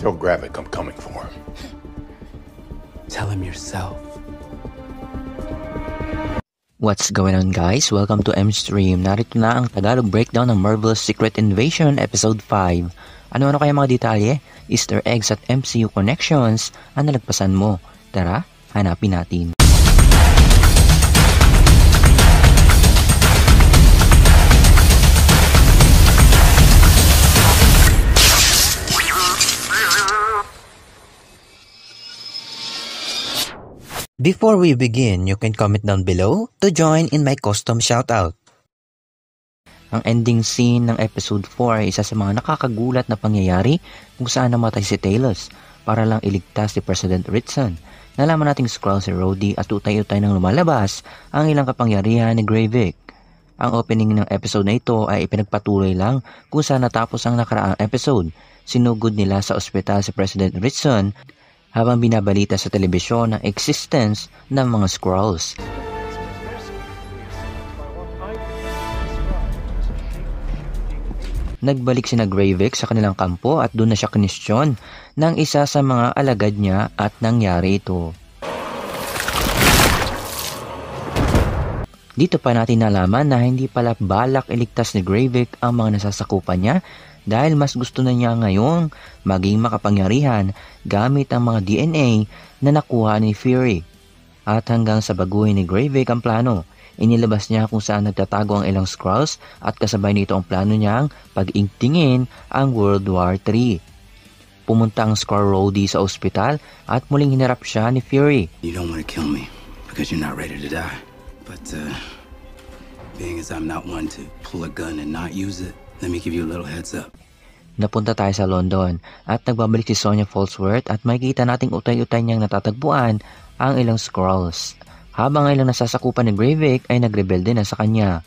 Tell Gravik I'm coming for him. Tell him yourself. What's going on, guys? Welcome to M-Stream. Narito na ang Tagalog breakdown ng Marvel's Secret Invasion Episode 5. Ano-ano kaya mga detalye, Easter eggs at MCU connections ang nalagpasan mo? Tara, hanapin natin. Before we begin, you can comment down below to join in my custom shoutout. Ang ending scene ng episode 4 ay isa sa mga nakakagulat na pangyayari kung saan namatay si Talos para lang iligtas si President Ritson. Nalaman nating Skrull si Rhodey at utay-utay nang lumalabas ang ilang kapangyarihan ni Gravik. Ang opening ng episode na ito ay ipinagpatuloy lang kung saan natapos ang nakaraang episode. Sinugod nila sa ospital si President Ritson habang binabalita sa telebisyon ang existence ng mga Skrulls. Nagbalik sina Gravik sa kanilang kampo at doon na siya kinestyon ng isa sa mga alagad niya at nangyari ito. Dito pa natin nalaman na hindi pala balak iligtas ni Gravik ang mga nasasakupan niya dahil mas gusto na niya ngayong maging makapangyarihan gamit ang mga DNA na nakuha ni Fury. At hanggang sa baguhin ni Gravik ang plano, inilabas niya kung saan nagtatago ang ilang Skrulls at kasabay nito ang plano niyang pag-ingtingin ang World War III. Pumunta ang Skrull Rhodey sa ospital at muling hinarap siya ni Fury. You don't want to kill me because you're not ready to die. But being as I'm not one to pull a gun and not use it, let me give you a little heads up. Napunta tayo sa London at nagbabalik si Sonya Falsworth at makikita nating utay-utay niyang natatagpuan ang ilang Skrulls. Habang ilang nasasakupan ni Gravik ay nagrebelde na sa kanya.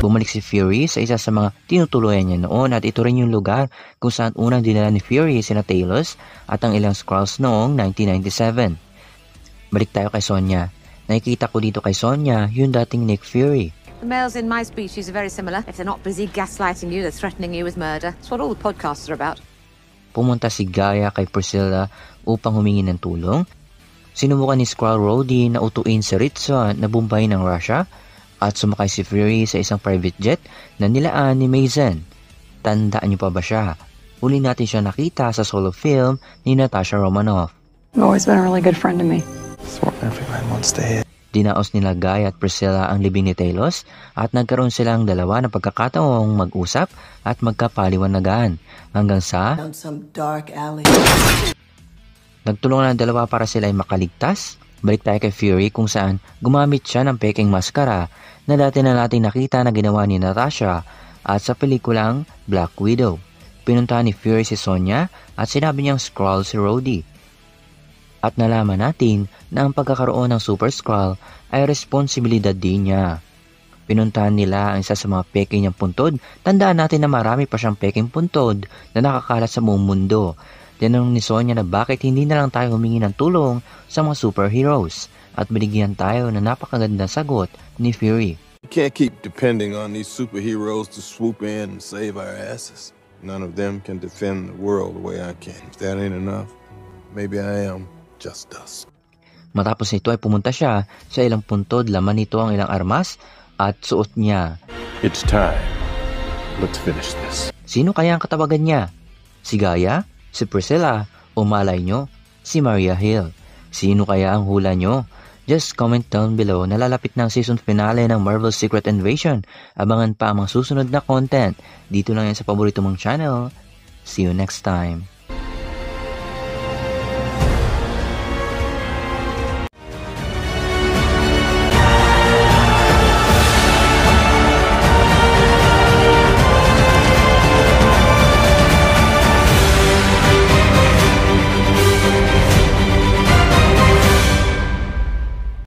Bumalik si Fury sa isa sa mga tinutuluyan niya noon at ito rin yung lugar kung saan unang dinala ni Fury sina Talos at ang ilang Skrulls noong 1997. Balik tayo kay Sonya. Nakikita ko dito kay Sonya yung dating Nick Fury. The males in my species are very similar. If they're not busy gaslighting you, they're threatening you with murder. That's what all the podcasts are about. Pumunta si Gaia kay Priscilla upang humingi ng tulong. Sinubukan ni Skrull Rhodey na utuin si Ritson na bumbay ng Russia at sumakay si Fury sa isang private jet na nilaan ni Mason. Tandaan niyo pa ba siya? Uli natin siya nakita sa solo film ni Natasha Romanoff. You've always been a really good friend to me. Thought everyone wants to hear. Dinaos nila Gaia at Priscilla ang libing ni Talos at nagkaroon silang dalawa na pagkakataong mag-usap at magkapaliwanagan hanggang sa Down some dark alley. nagtulungan ang dalawa para sila ay makaligtas. Balik tayo kay Fury kung saan gumamit siya ng peking maskara na dati na natin nakita na ginawa ni Natasha at sa pelikulang Black Widow. Pinuntahan ni Fury si Sonya at sinabi niyang Skrull si Rhodey. At nalaman natin na ang pagkakaroon ng Super Skrull ay responsibilidad din niya. Pinuntahan nila ang isa sa mga peke niyang puntod. Tandaan natin na marami pa siyang peking puntod na nakakalat sa buong mundo. Tinanong ni Sonya na bakit hindi na lang tayo humingi ng tulong sa mga superheroes at binigyan tayo ng napakagandang sagot ni Fury. We can't keep depending on these superheroes to swoop in and save our asses. None of them can defend the world the way I can. If that ain't enough, maybe I am just dust. Matapos nito ay pumunta siya sa ilang puntod, laman nito ang ilang armas at suot niya. It's time. Let's finish this. Sino kaya ang katawagan niya? Si Gaia? Si Priscilla? O malay nyo? Si Maria Hill? Sino kaya ang hula nyo? Just comment down below. Nalalapit na ang season finale ng Marvel's Secret Invasion. Abangan pa ang mga susunod na content. Dito lang yan sa paborito mong channel. See you next time.